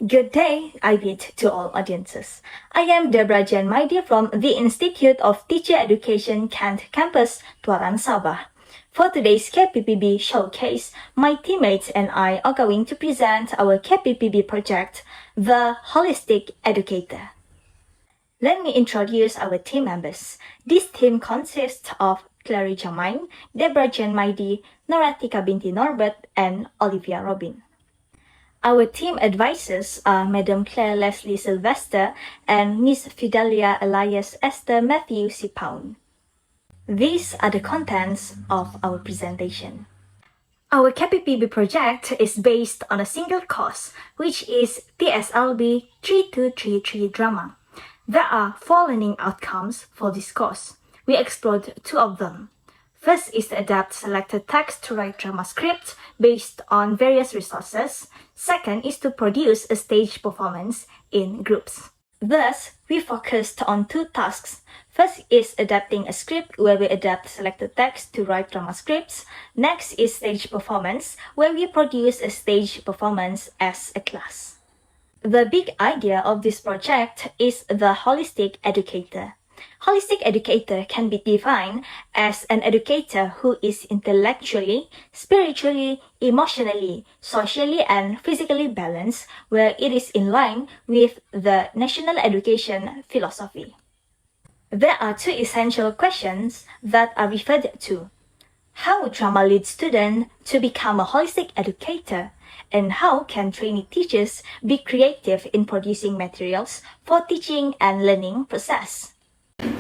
Good day, I bid to all audiences. I am Debra Jan Maidi from the Institute of Teacher Education Kent Campus, Tuaran, Sabah. For today's KPPB showcase, my teammates and I are going to present our KPPB project, The Holistic Educator. Let me introduce our team members. This team consists of Clary Jamain, Debra Jan Maidi, Noratika Binti Norbert, and Olivia Robin. Our team advisors are Madam Claire Leslie Sylvester and Miss Fidelia Elias Esther Matthew Sipaun. These are the contents of our presentation. Our KPPB project is based on a single course, which is PSLB 3233 Drama. There are 4 learning outcomes for this course. We explored 2 of them. First is to adapt selected text to write drama scripts based on various resources. Second is to produce a stage performance in groups. Thus, we focused on 2 tasks. First is adapting a script where we adapt selected text to write drama scripts. Next is stage performance where we produce a stage performance as a class. The big idea of this project is the holistic educator. Holistic educator can be defined as an educator who is intellectually, spiritually, emotionally, socially, and physically balanced, where it is in line with the national education philosophy. There are 2 essential questions that are referred to. How drama leads students to become a holistic educator? And how can trainee teachers be creative in producing materials for teaching and learning process?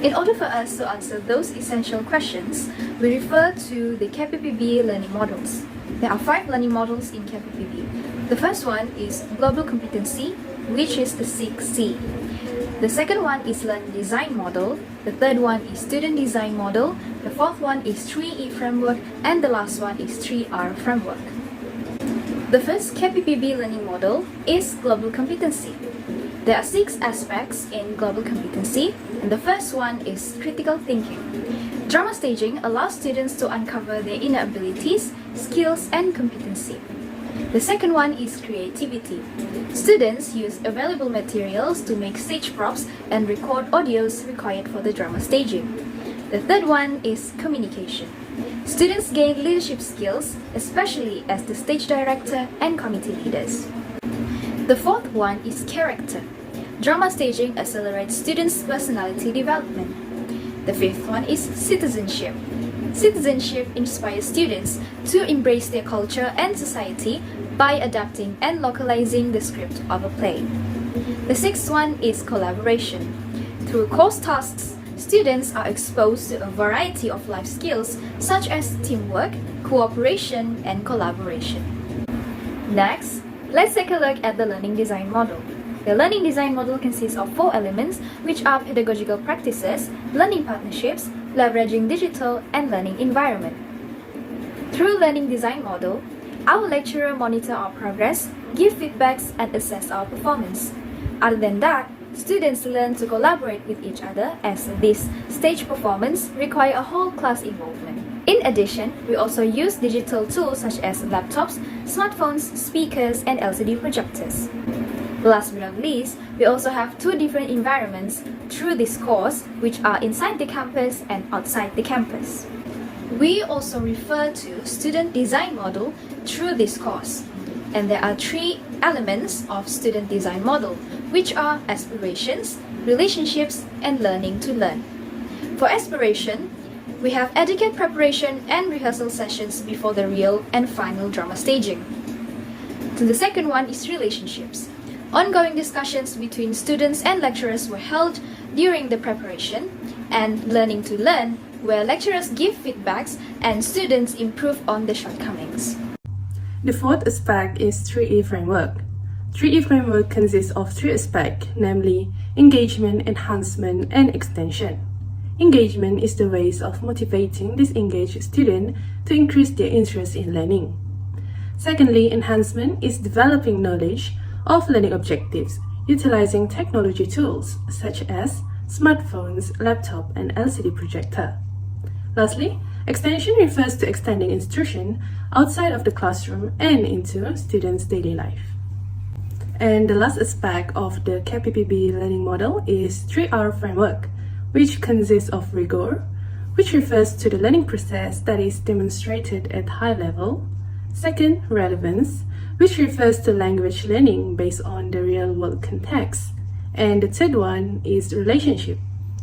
In order for us to answer those essential questions, we refer to the KPPB learning models. There are 5 learning models in KPPB. The first one is Global Competency, which is the 6C. The second one is Learning Design Model. The third one is Student Design Model. The fourth one is 3E Framework. And the last one is 3R Framework. The first KPPB learning model is Global Competency. There are 6 aspects in Global Competency, and the first one is critical thinking. Drama staging allows students to uncover their inner abilities, skills, and competency. The second one is creativity. Students use available materials to make stage props and record audios required for the drama staging. The third one is communication. Students gain leadership skills, especially as the stage director and committee leaders. The fourth one is character. Drama staging accelerates students' personality development. The fifth one is citizenship. Citizenship inspires students to embrace their culture and society by adapting and localizing the script of a play. The sixth one is collaboration. Through course tasks, students are exposed to a variety of life skills such as teamwork, cooperation, and collaboration. Next, let's take a look at the learning design model. The learning design model consists of 4 elements, which are pedagogical practices, learning partnerships, leveraging digital, and learning environment. Through learning design model, our lecturer monitor our progress, give feedbacks, and assess our performance. Other than that, students learn to collaborate with each other as this stage performance requires a whole class involvement. In addition, we also use digital tools such as laptops, smartphones, speakers, and LCD projectors. Last but not least, we also have 2 different environments through this course, which are inside the campus and outside the campus. We also refer to student design model through this course. And there are 3 elements of student design model, which are aspirations, relationships, and learning to learn. For aspiration, we have etiquette preparation and rehearsal sessions before the real and final drama staging. The second one is relationships. Ongoing discussions between students and lecturers were held during the preparation, and learning to learn, where lecturers give feedbacks and students improve on the shortcomings. The fourth aspect is 3E Framework. 3E Framework consists of 3 aspects, namely engagement, enhancement, and extension. Engagement is the ways of motivating disengaged students to increase their interest in learning. Secondly, enhancement is developing knowledge of learning objectives, utilizing technology tools such as smartphones, laptop, and LCD projector. Lastly, extension refers to extending instruction outside of the classroom and into students' daily life. And the last aspect of the KPPB learning model is 3R framework, which consists of rigor, which refers to the learning process that is demonstrated at high level. Second, relevance, which refers to language learning based on the real-world context. And the third one is relationship,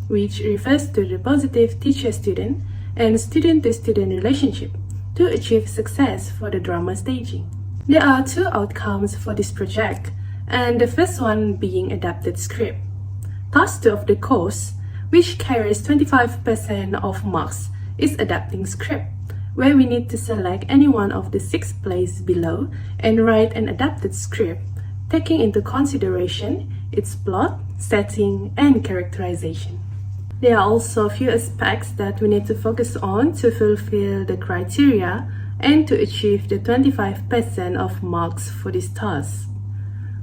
which refers to the positive teacher-student and student-to-student relationship to achieve success for the drama staging. There are two outcomes for this project, and the first one being adapted script. Task 2 of the course, which carries 25% of marks, is adapting script, where we need to select any one of the 6 plays below and write an adapted script, taking into consideration its plot, setting, and characterization. There are also a few aspects that we need to focus on to fulfill the criteria and to achieve the 25% of marks for this task.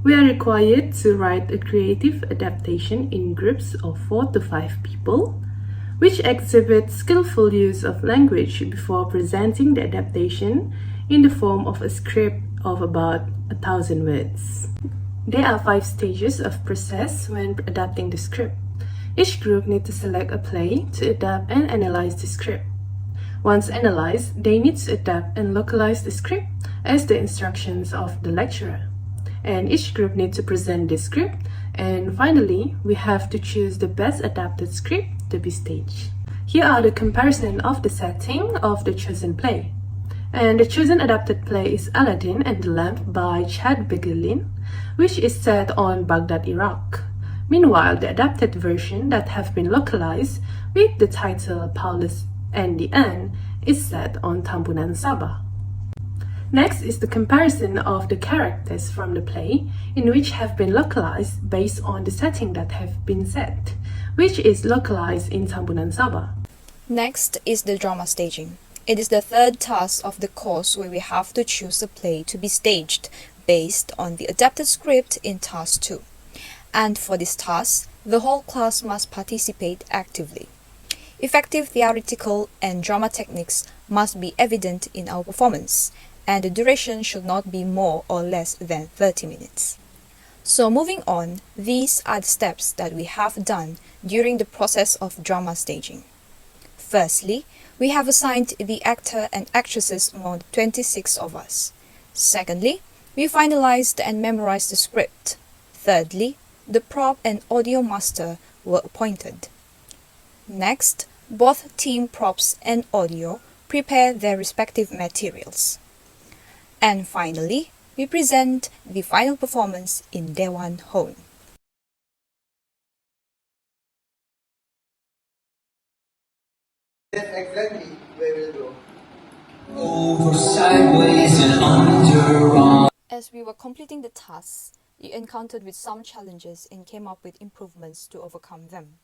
We are required to write a creative adaptation in groups of 4 to 5 people, which exhibit skillful use of language before presenting the adaptation in the form of a script of about 1,000 words. There are 5 stages of process when adapting the script. Each group needs to select a play to adapt and analyze the script. Once analyzed, they need to adapt and localize the script as the instructions of the lecturer. And each group needs to present the script, and finally, we have to choose the best adapted script to be staged. Here are the comparison of the setting of the chosen play. And the chosen adapted play is Aladdin and the Lamp by Chad Begelin, which is set on Baghdad, Iraq. Meanwhile, the adapted version that have been localized with the title Paulus and the Ant is set on Tambunan, Sabah. Next is the comparison of the characters from the play, in which have been localized based on the setting that have been set, which is localized in Tambunan, Sabah. Next is the drama staging. It is the third task of the course where we have to choose a play to be staged based on the adapted script in task 2. And for this task, the whole class must participate actively. Effective theoretical and drama techniques must be evident in our performance, and the duration should not be more or less than 30 minutes. So moving on, these are the steps that we have done during the process of drama staging. Firstly, we have assigned the actor and actresses among 26 of us. Secondly, we finalized and memorized the script. Thirdly, the prop and audio master were appointed. Next, both team props and audio prepare their respective materials. And finally, we present the final performance in Dewan Hone. That's exactly where we'll go. Over, sideways, and under. As we were completing the tasks, we encountered with some challenges and came up with improvements to overcome them.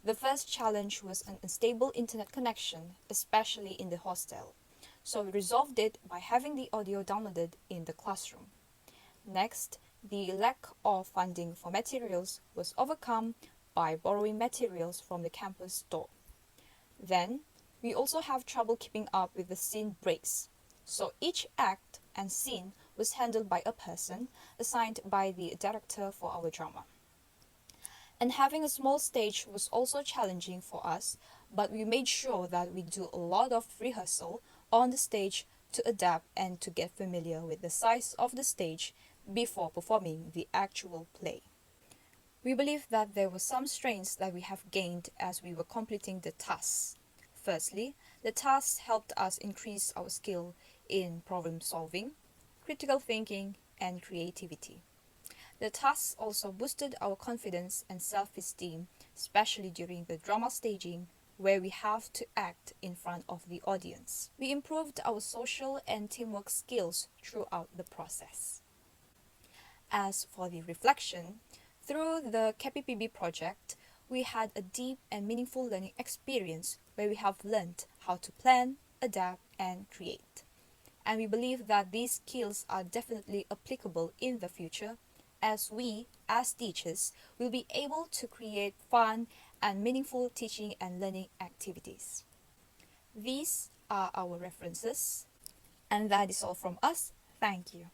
The first challenge was an unstable internet connection, especially in the hostel. So we resolved it by having the audio downloaded in the classroom. Next, the lack of funding for materials was overcome by borrowing materials from the campus store. Then, we also have trouble keeping up with the scene breaks. So each act and scene was handled by a person assigned by the director for our drama. And having a small stage was also challenging for us, but we made sure that we do a lot of rehearsal on the stage to adapt and to get familiar with the size of the stage before performing the actual play. We believe that there were some strengths that we have gained as we were completing the tasks. Firstly, the tasks helped us increase our skill in problem solving, critical thinking, and creativity. The tasks also boosted our confidence and self-esteem, especially during the drama staging, where we have to act in front of the audience. We improved our social and teamwork skills throughout the process. As for the reflection, through the KPPB project, we had a deep and meaningful learning experience where we have learned how to plan, adapt, and create. And we believe that these skills are definitely applicable in the future, as we, as teachers, will be able to create fun and meaningful teaching and learning activities. These are our references, and that is all from us. Thank you.